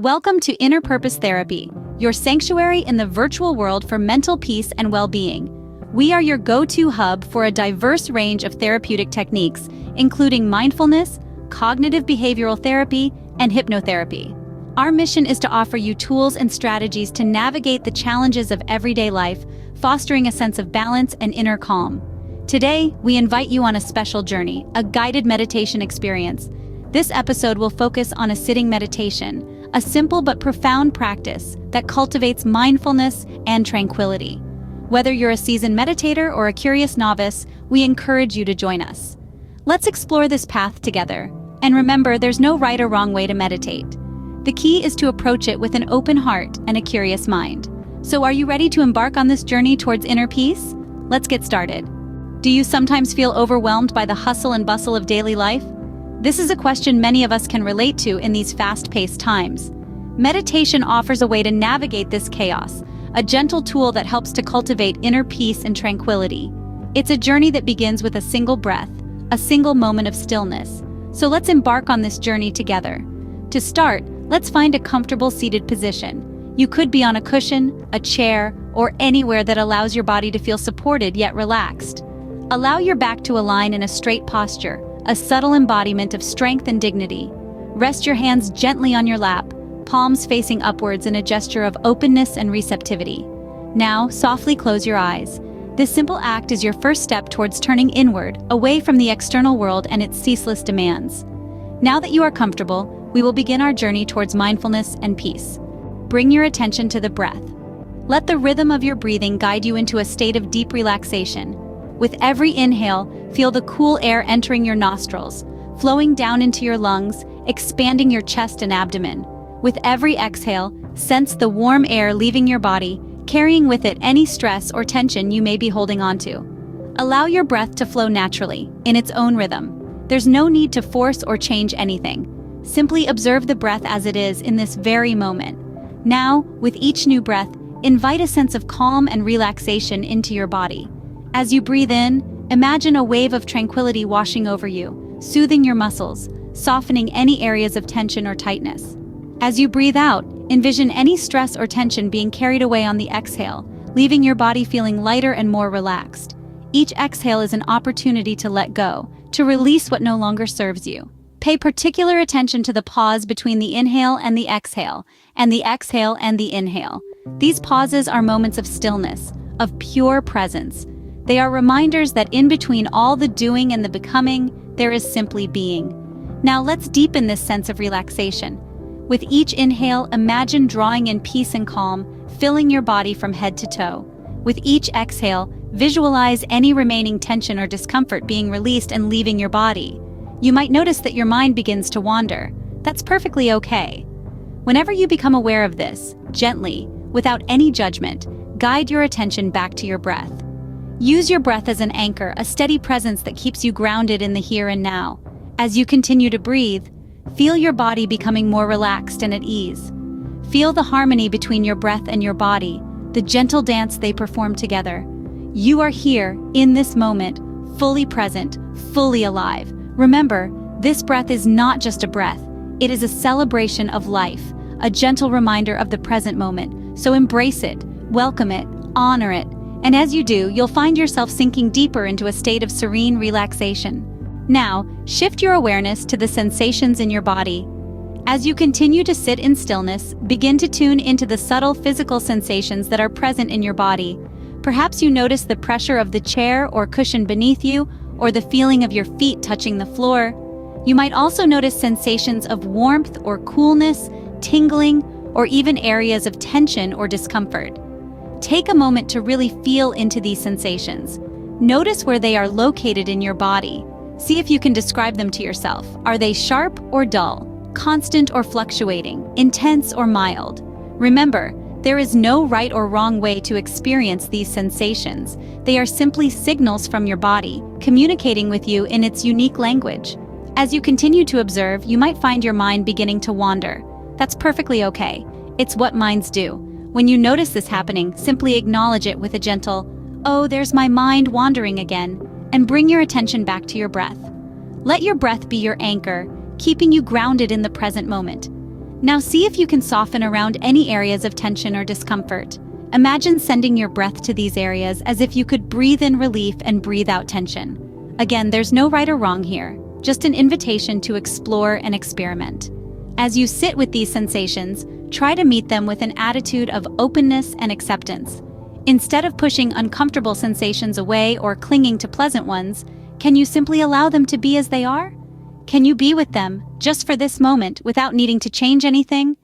Welcome to Inner Purpose Therapy, your sanctuary in the virtual world for mental peace and well-being. We are your go-to hub for a diverse range of therapeutic techniques, including mindfulness, cognitive behavioral therapy, and hypnotherapy. Our mission is to offer you tools and strategies to navigate the challenges of everyday life, fostering a sense of balance and inner calm. Today, we invite you on a special journey, a guided meditation experience. This episode will focus on a sitting meditation, a simple but profound practice that cultivates mindfulness and tranquility. Whether you're a seasoned meditator or a curious novice, we encourage you to join us. Let's explore this path together. And remember, there's no right or wrong way to meditate. The key is to approach it with an open heart and a curious mind. So are you ready to embark on this journey towards inner peace? Let's get started. Do you sometimes feel overwhelmed by the hustle and bustle of daily life? This is a question many of us can relate to in these fast-paced times. Meditation offers a way to navigate this chaos, a gentle tool that helps to cultivate inner peace and tranquility. It's a journey that begins with a single breath, a single moment of stillness. So let's embark on this journey together. To start, let's find a comfortable seated position. You could be on a cushion, a chair, or anywhere that allows your body to feel supported yet relaxed. Allow your back to align in a straight posture, a subtle embodiment of strength and dignity. Rest your hands gently on your lap, palms facing upwards in a gesture of openness and receptivity. Now, softly close your eyes. This simple act is your first step towards turning inward, away from the external world and its ceaseless demands. Now that you are comfortable, we will begin our journey towards mindfulness and peace. Bring your attention to the breath. Let the rhythm of your breathing guide you into a state of deep relaxation. With every inhale, feel the cool air entering your nostrils, flowing down into your lungs, expanding your chest and abdomen. With every exhale, sense the warm air leaving your body, carrying with it any stress or tension you may be holding onto. Allow your breath to flow naturally, in its own rhythm. There's no need to force or change anything. Simply observe the breath as it is in this very moment. Now, with each new breath, invite a sense of calm and relaxation into your body. As you breathe in, imagine a wave of tranquility washing over you, soothing your muscles, softening any areas of tension or tightness. As you breathe out, envision any stress or tension being carried away on the exhale, leaving your body feeling lighter and more relaxed. Each exhale is an opportunity to let go, to release what no longer serves you. Pay particular attention to the pause between the inhale and the exhale and the inhale. These pauses are moments of stillness, of pure presence. They are reminders that in between all the doing and the becoming, there is simply being. Now let's deepen this sense of relaxation. With each inhale, imagine drawing in peace and calm, filling your body from head to toe. With each exhale, visualize any remaining tension or discomfort being released and leaving your body. You might notice that your mind begins to wander. That's perfectly okay. Whenever you become aware of this, gently, without any judgment, guide your attention back to your breath. Use your breath as an anchor, a steady presence that keeps you grounded in the here and now. As you continue to breathe, feel your body becoming more relaxed and at ease. Feel the harmony between your breath and your body, the gentle dance they perform together. You are here, in this moment, fully present, fully alive. Remember, this breath is not just a breath. It is a celebration of life, a gentle reminder of the present moment. So embrace it, welcome it, honor it. And as you do, you'll find yourself sinking deeper into a state of serene relaxation. Now, shift your awareness to the sensations in your body. As you continue to sit in stillness, begin to tune into the subtle physical sensations that are present in your body. Perhaps you notice the pressure of the chair or cushion beneath you, or the feeling of your feet touching the floor. You might also notice sensations of warmth or coolness, tingling, or even areas of tension or discomfort. Take a moment to really feel into these sensations. Notice where they are located in your body. See if you can describe them to yourself. Are they sharp or dull, constant or fluctuating, intense or mild? Remember, there is no right or wrong way to experience these sensations. They are simply signals from your body, communicating with you in its unique language. As you continue to observe, you might find your mind beginning to wander. That's perfectly okay. It's what minds do. When you notice this happening, simply acknowledge it with a gentle, "Oh, there's my mind wandering again," and bring your attention back to your breath. Let your breath be your anchor, keeping you grounded in the present moment. Now see if you can soften around any areas of tension or discomfort. Imagine sending your breath to these areas as if you could breathe in relief and breathe out tension. Again, there's no right or wrong here, just an invitation to explore and experiment. As you sit with these sensations, try to meet them with an attitude of openness and acceptance. Instead of pushing uncomfortable sensations away or clinging to pleasant ones, can you simply allow them to be as they are? Can you be with them, just for this moment, without needing to change anything?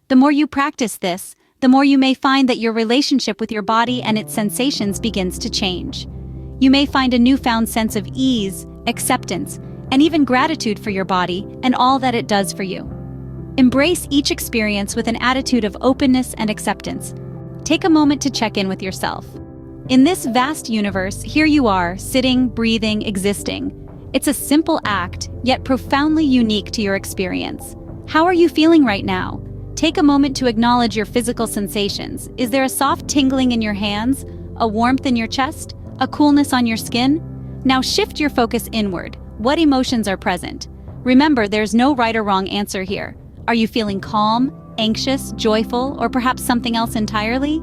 The more you practice this, the more you may find that your relationship with your body and its sensations begins to change. You may find a newfound sense of ease, acceptance, and even gratitude for your body and all that it does for you. Embrace each experience with an attitude of openness and acceptance. Take a moment to check in with yourself. In this vast universe, here you are, sitting, breathing, existing. It's a simple act, yet profoundly unique to your experience. How are you feeling right now? Take a moment to acknowledge your physical sensations. Is there a soft tingling in your hands, a warmth in your chest, a coolness on your skin? Now shift your focus inward. What emotions are present? Remember, there's no right or wrong answer here. Are you feeling calm, anxious, joyful, or perhaps something else entirely?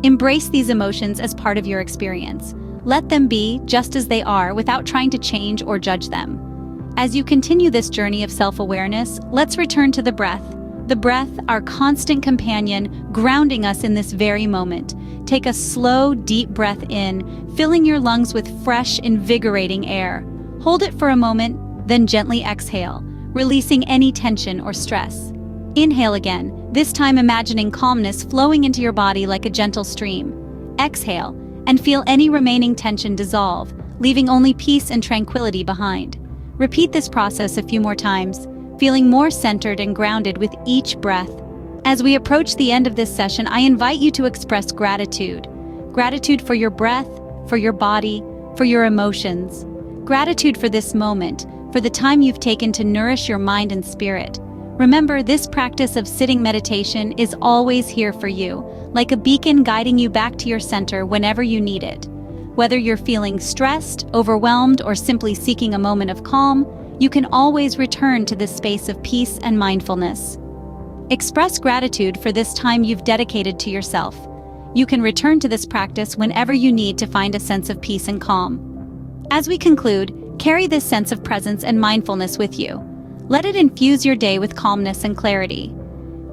Embrace these emotions as part of your experience. Let them be just as they are without trying to change or judge them. As you continue this journey of self-awareness, let's return to the breath. The breath, our constant companion, grounding us in this very moment. Take a slow, deep breath in, filling your lungs with fresh, invigorating air. Hold it for a moment, then gently exhale, releasing any tension or stress. Inhale again, this time imagining calmness flowing into your body like a gentle stream. Exhale, and feel any remaining tension dissolve, leaving only peace and tranquility behind. Repeat this process a few more times, feeling more centered and grounded with each breath. As we approach the end of this session, I invite you to express gratitude. Gratitude for your breath, for your body, for your emotions. Gratitude for this moment, for the time you've taken to nourish your mind and spirit. Remember, this practice of sitting meditation is always here for you, like a beacon guiding you back to your center whenever you need it. Whether you're feeling stressed, overwhelmed, or simply seeking a moment of calm, you can always return to this space of peace and mindfulness. Express gratitude for this time you've dedicated to yourself. You can return to this practice whenever you need to find a sense of peace and calm. As we conclude, carry this sense of presence and mindfulness with you. Let it infuse your day with calmness and clarity.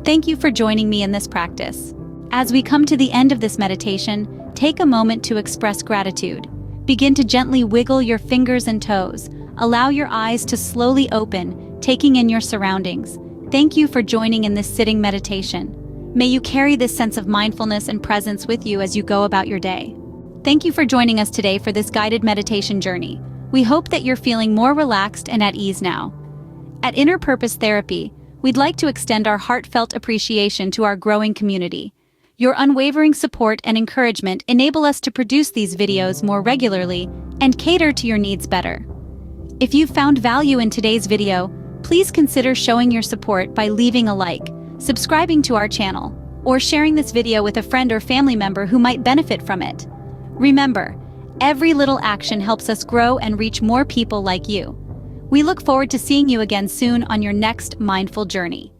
Thank you for joining me in this practice. As we come to the end of this meditation, take a moment to express gratitude. Begin to gently wiggle your fingers and toes. Allow your eyes to slowly open, taking in your surroundings. Thank you for joining in this sitting meditation. May you carry this sense of mindfulness and presence with you as you go about your day. Thank you for joining us today for this guided meditation journey. We hope that you're feeling more relaxed and at ease now. At Inner Purpose Therapy, we'd like to extend our heartfelt appreciation to our growing community. Your unwavering support and encouragement enable us to produce these videos more regularly and cater to your needs better. If you've found value in today's video, please consider showing your support by leaving a like, subscribing to our channel, or sharing this video with a friend or family member who might benefit from it. Remember, every little action helps us grow and reach more people like you. We look forward to seeing you again soon on your next mindful journey.